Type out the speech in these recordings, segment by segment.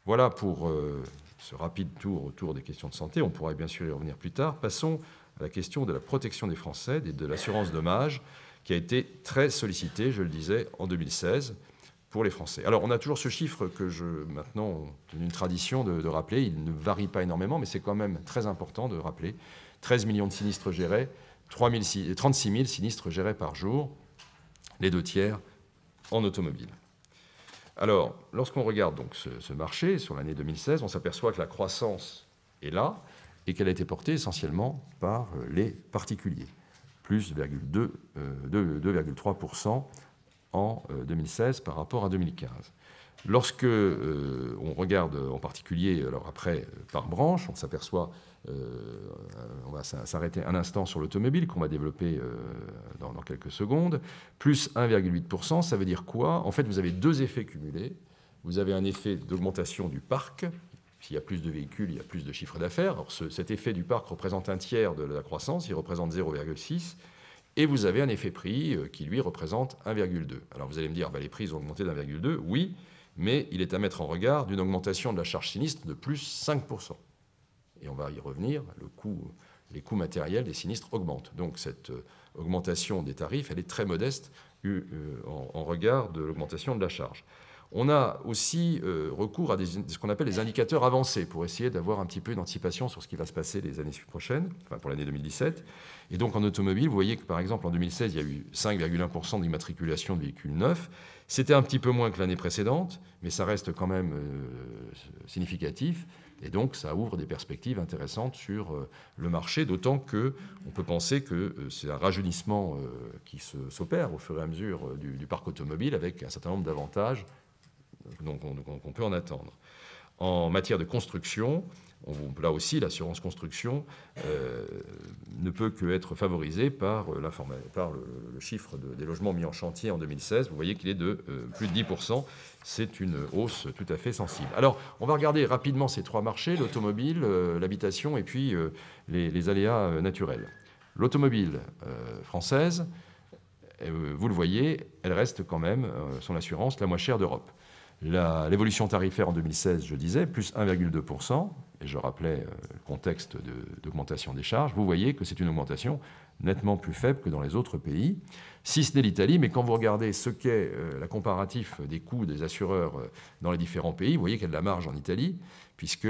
Voilà pour ce rapide tour autour des questions de santé. On pourra bien sûr y revenir plus tard. Passons à la question de la protection des Français et de l'assurance dommage, qui a été très sollicitée, je le disais, en 2016 pour les Français. Alors, on a toujours ce chiffre que maintenant, une tradition de rappeler. Il ne varie pas énormément, mais c'est quand même très important de rappeler. 13 millions de sinistres gérés, 36 000 sinistres gérés par jour, les 2/3 en automobile. Alors, lorsqu'on regarde donc ce marché sur l'année 2016, on s'aperçoit que la croissance est là et qu'elle a été portée essentiellement par les particuliers, plus 2,3% en 2016 par rapport à 2015. Lorsque on regarde en particulier, alors après, par branche, on s'aperçoit, on va s'arrêter un instant sur l'automobile, qu'on va développer dans quelques secondes, plus 1,8%, ça veut dire quoi? En fait, vous avez deux effets cumulés. Vous avez un effet d'augmentation du parc. S'il y a plus de véhicules, il y a plus de chiffre d'affaires. Alors cet effet du parc représente un tiers de la croissance, il représente 0,6%. Et vous avez un effet prix qui, lui, représente 1,2. Alors vous allez me dire, les prix ont augmenté d'1,2, oui, mais il est à mettre en regard d'une augmentation de la charge sinistre de plus 5%. Et on va y revenir, les coûts matériels des sinistres augmentent. Donc cette augmentation des tarifs, elle est très modeste en regard de l'augmentation de la charge. On a aussi recours à ce qu'on appelle les indicateurs avancés pour essayer d'avoir un petit peu une anticipation sur ce qui va se passer les années prochaines, enfin pour l'année 2017. Et donc en automobile, vous voyez que par exemple en 2016, il y a eu 5,1% d'immatriculation de véhicules neufs. C'était un petit peu moins que l'année précédente, mais ça reste quand même significatif. Et donc ça ouvre des perspectives intéressantes sur le marché, d'autant qu'on peut penser que c'est un rajeunissement qui s'opère au fur et à mesure du parc automobile avec un certain nombre d'avantages qu'on peut en attendre. En matière de construction, là aussi, l'assurance construction ne peut qu'être favorisée par le chiffre des logements mis en chantier en 2016. Vous voyez qu'il est de plus de 10%. C'est une hausse tout à fait sensible. Alors, on va regarder rapidement ces trois marchés, l'automobile, l'habitation et puis les aléas naturels. L'automobile française, vous le voyez, elle reste quand même, son assurance, la moins chère d'Europe. L'évolution tarifaire en 2016, je disais, plus 1,2%, et je rappelais le contexte d'augmentation des charges, vous voyez que c'est une augmentation nettement plus faible que dans les autres pays, si ce n'est l'Italie, mais quand vous regardez ce qu'est la comparatif des coûts des assureurs dans les différents pays, vous voyez qu'il y a de la marge en Italie, puisque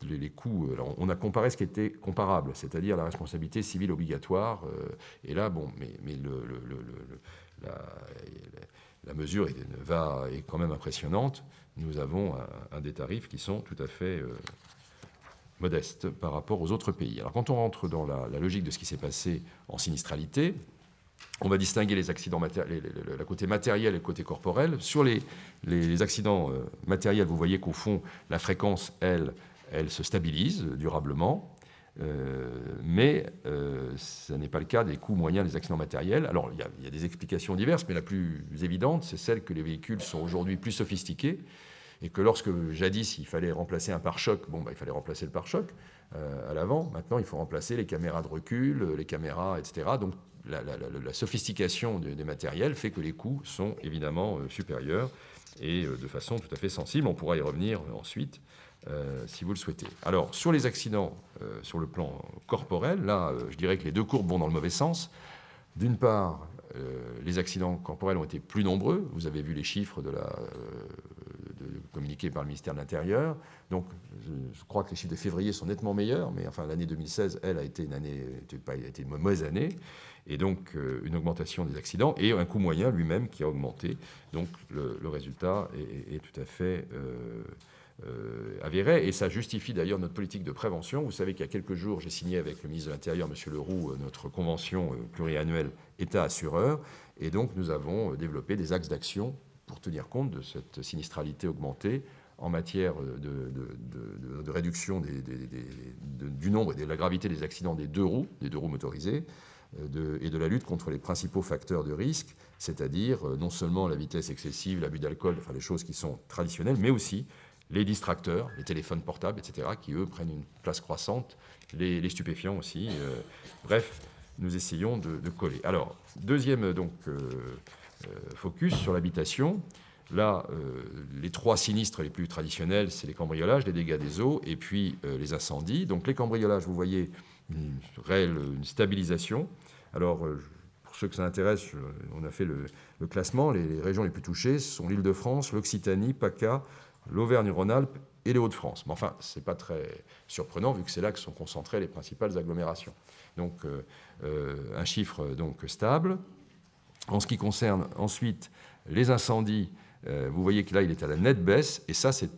les coûts... Alors on a comparé ce qui était comparable, c'est-à-dire la responsabilité civile obligatoire, et là, bon, mais la mesure est quand même impressionnante. Nous avons des tarifs qui sont tout à fait modestes par rapport aux autres pays. Alors, quand on rentre dans la logique de ce qui s'est passé en sinistralité, on va distinguer les accidents le côté matériel et le côté corporel. Sur les accidents matériels, vous voyez qu'au fond, la fréquence, elle se stabilise durablement. Mais ce n'est pas le cas des coûts moyens des accidents matériels. Alors, il y a des explications diverses, mais la plus évidente, c'est celle que les véhicules sont aujourd'hui plus sophistiqués et que lorsque, jadis, il fallait remplacer un pare-choc, il fallait remplacer le pare-choc à l'avant. Maintenant, il faut remplacer les caméras de recul, les caméras, etc. Donc, la sophistication des matériels fait que les coûts sont évidemment supérieurs et de façon tout à fait sensible. On pourra y revenir ensuite. Si vous le souhaitez. Alors, sur les accidents sur le plan corporel, là, je dirais que les deux courbes vont dans le mauvais sens. D'une part, les accidents corporels ont été plus nombreux. Vous avez vu les chiffres communiqués par le ministère de l'Intérieur. Donc, je crois que les chiffres de février sont nettement meilleurs, mais enfin, l'année 2016, elle, a été une mauvaise année. Et donc, une augmentation des accidents et un coût moyen lui-même qui a augmenté. Donc, le résultat est tout à fait... avéré, et ça justifie d'ailleurs notre politique de prévention. Vous savez qu'il y a quelques jours, j'ai signé avec le ministre de l'Intérieur, M. Leroux, notre convention pluriannuelle État-assureur, et donc nous avons développé des axes d'action pour tenir compte de cette sinistralité augmentée en matière de réduction du nombre et de la gravité des accidents des deux roues motorisés, et de la lutte contre les principaux facteurs de risque, c'est-à-dire non seulement la vitesse excessive, l'abus d'alcool, enfin les choses qui sont traditionnelles, mais aussi les distracteurs, les téléphones portables, etc., qui, eux, prennent une place croissante, les stupéfiants aussi. Bref, nous essayons de coller. Alors, deuxième focus sur l'habitation. là, les 3 sinistres les plus traditionnels, c'est les cambriolages, les dégâts des eaux et puis les incendies. Donc les cambriolages, vous voyez une stabilisation. Alors, pour ceux que ça intéresse, on a fait le classement. Les régions les plus touchées sont l'Île-de-France, l'Occitanie, PACA, l'Auvergne-Rhône-Alpes et les Hauts-de-France. Mais enfin, ce n'est pas très surprenant, vu que c'est là que sont concentrées les principales agglomérations. Donc, un chiffre donc, stable. En ce qui concerne ensuite les incendies, vous voyez que là, il est à la nette baisse. Et ça, c'est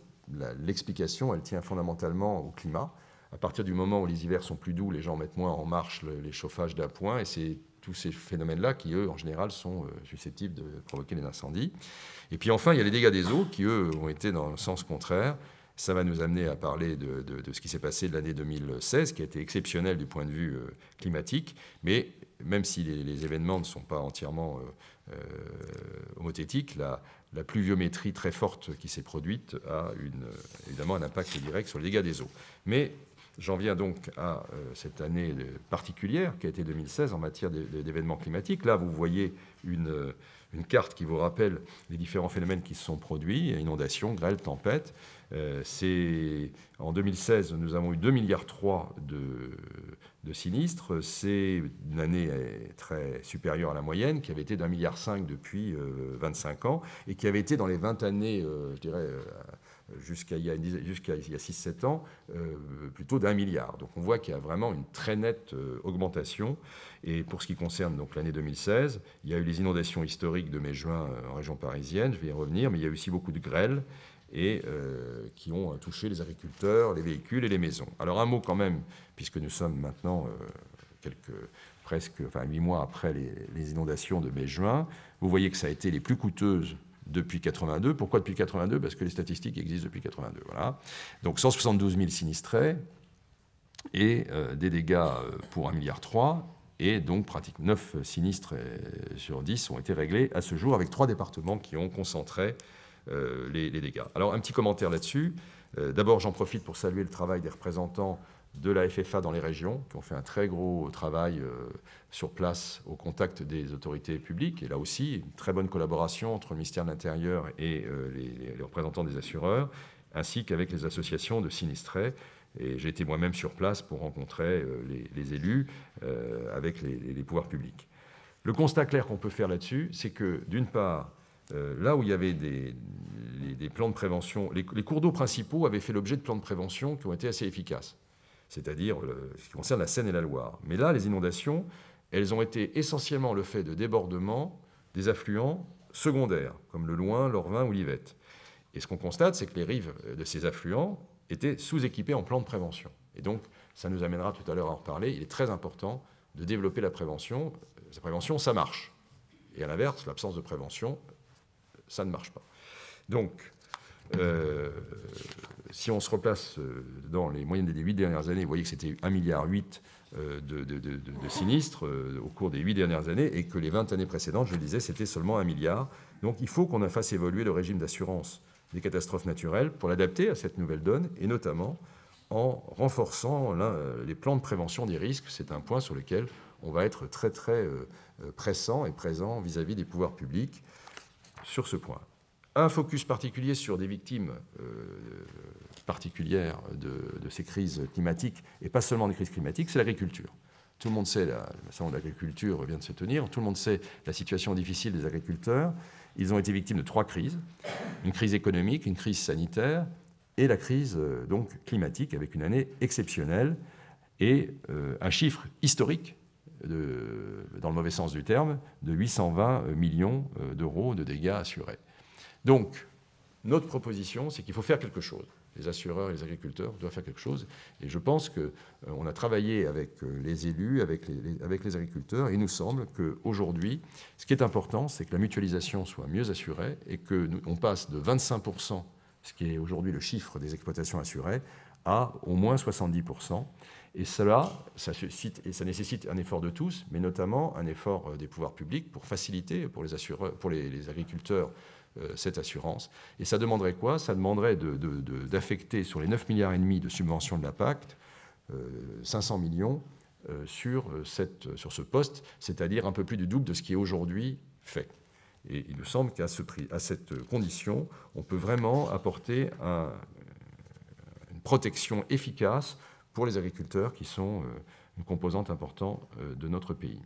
l'explication, elle tient fondamentalement au climat. À partir du moment où les hivers sont plus doux, les gens mettent moins en marche les chauffages d'appoint. Et c'est tous ces phénomènes-là qui, eux, en général, sont susceptibles de provoquer les incendies. Et puis enfin, il y a les dégâts des eaux qui, eux, ont été dans le sens contraire. Ça va nous amener à parler de ce qui s'est passé de l'année 2016, qui a été exceptionnel du point de vue climatique. Mais même si les événements ne sont pas entièrement homothétiques, la pluviométrie très forte qui s'est produite a évidemment un impact direct sur les dégâts des eaux. Mais j'en viens donc à cette année particulière qui a été 2016 en matière d'événements climatiques. Là, vous voyez une carte qui vous rappelle les différents phénomènes qui se sont produits, inondations, grêles, tempêtes. En 2016, nous avons eu 2,3 milliards de sinistres. C'est une année très supérieure à la moyenne, qui avait été d'1,5 milliard depuis 25 ans, et qui avait été dans les 20 années, je dirais, jusqu'à il y a 6-7 ans, plutôt d'1 milliard. Donc on voit qu'il y a vraiment une très nette augmentation. Et pour ce qui concerne donc l'année 2016, il y a eu les inondations historiques de mai-juin en région parisienne, je vais y revenir, mais il y a eu aussi beaucoup de grêles et qui ont touché les agriculteurs, les véhicules et les maisons. Alors un mot quand même, puisque nous sommes maintenant presque 8 mois après les inondations de mai-juin, vous voyez que ça a été les plus coûteuses depuis 82. Pourquoi depuis 82 ? Parce que les statistiques existent depuis 82. Voilà. Donc 172 000 sinistrés et des dégâts pour 1,3 milliard. Et donc, pratiquement 9 sinistres sur 10 ont été réglés à ce jour, avec 3 départements qui ont concentré les dégâts. Alors, un petit commentaire là-dessus. D'abord, j'en profite pour saluer le travail des représentants de la FFA dans les régions, qui ont fait un très gros travail sur place au contact des autorités publiques. Et là aussi, une très bonne collaboration entre le ministère de l'Intérieur et les représentants des assureurs, ainsi qu'avec les associations de sinistrés. Et j'ai été moi-même sur place pour rencontrer les élus avec les pouvoirs publics. Le constat clair qu'on peut faire là-dessus, c'est que, d'une part, là où il y avait des plans de prévention, les cours d'eau principaux avaient fait l'objet de plans de prévention qui ont été assez efficaces, c'est-à-dire ce qui concerne la Seine et la Loire. Mais là, les inondations, elles ont été essentiellement le fait de débordements des affluents secondaires, comme le Loing, l'Orvin ou l'Yvette. Et ce qu'on constate, c'est que les rives de ces affluents étaient sous-équipés en plan de prévention. Et donc, ça nous amènera tout à l'heure à en reparler. Il est très important de développer la prévention. La prévention, ça marche. Et à l'inverse, l'absence de prévention, ça ne marche pas. Donc, si on se replace dans les moyennes des 8 dernières années, vous voyez que c'était 1,8 milliard de sinistres au cours des 8 dernières années, et que les 20 années précédentes, je le disais, c'était seulement 1 milliard. Donc, il faut qu'on fasse évoluer le régime d'assurance des catastrophes naturelles pour l'adapter à cette nouvelle donne, et notamment en renforçant les plans de prévention des risques. C'est un point sur lequel on va être très, très pressant et présent vis-à-vis des pouvoirs publics sur ce point. Un focus particulier sur des victimes particulières de ces crises climatiques, et pas seulement des crises climatiques, c'est l'agriculture. Tout le monde sait, le salon de l'agriculture vient de se tenir, tout le monde sait la situation difficile des agriculteurs. Ils ont été victimes de 3 crises, une crise économique, une crise sanitaire et la crise donc, climatique, avec une année exceptionnelle et un chiffre historique, dans le mauvais sens du terme, de 820 millions d'euros de dégâts assurés. Donc, notre proposition, c'est qu'il faut faire quelque chose. Les assureurs et les agriculteurs doivent faire quelque chose. Et je pense qu'on a travaillé avec les élus, avec les agriculteurs, et il nous semble qu'aujourd'hui, ce qui est important, c'est que la mutualisation soit mieux assurée et qu'on passe de 25%, ce qui est aujourd'hui le chiffre des exploitations assurées, à au moins 70%. Et ça nécessite un effort de tous, mais notamment un effort des pouvoirs publics pour faciliter pour les assureurs, pour les agriculteurs, cette assurance. Et ça demanderait quoi ? Ça demanderait d'affecter sur les 9,5 milliards de subventions de la PAC, 500 millions sur ce poste, c'est-à-dire un peu plus du double de ce qui est aujourd'hui fait. Et il me semble qu'à cette condition, on peut vraiment apporter une protection efficace pour les agriculteurs qui sont une composante importante de notre pays.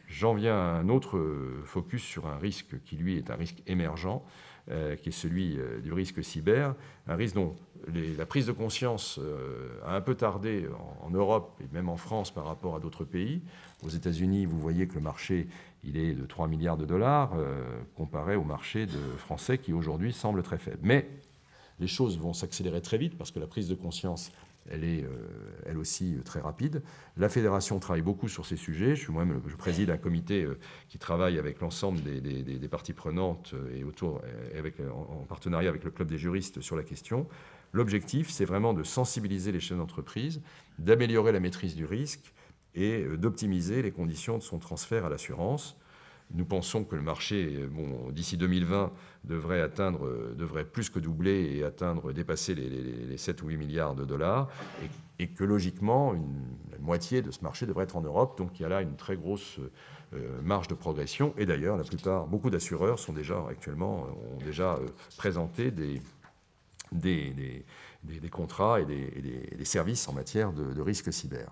J'en viens à un autre focus sur un risque qui, lui, est un risque émergent, qui est celui du risque cyber, un risque dont la prise de conscience a un peu tardé en Europe et même en France par rapport à d'autres pays. Aux États-Unis, vous voyez que le marché il est de 3 milliards de dollars comparé au marché français qui aujourd'hui semble très faible. Mais les choses vont s'accélérer très vite parce que la prise de conscience elle est elle aussi très rapide. La Fédération travaille beaucoup sur ces sujets. Je préside un comité qui travaille avec l'ensemble des parties prenantes et en partenariat avec le Club des juristes sur la question. L'objectif, c'est vraiment de sensibiliser les chefs d'entreprise, d'améliorer la maîtrise du risque et d'optimiser les conditions de son transfert à l'assurance. Nous pensons que le marché, d'ici 2020, devrait plus que doubler et dépasser les 7 ou 8 milliards de dollars, et que logiquement, la moitié de ce marché devrait être en Europe. Donc il y a là une très grosse marge de progression. Et d'ailleurs, beaucoup d'assureurs ont déjà présenté des contrats et des services en matière de risque cyber.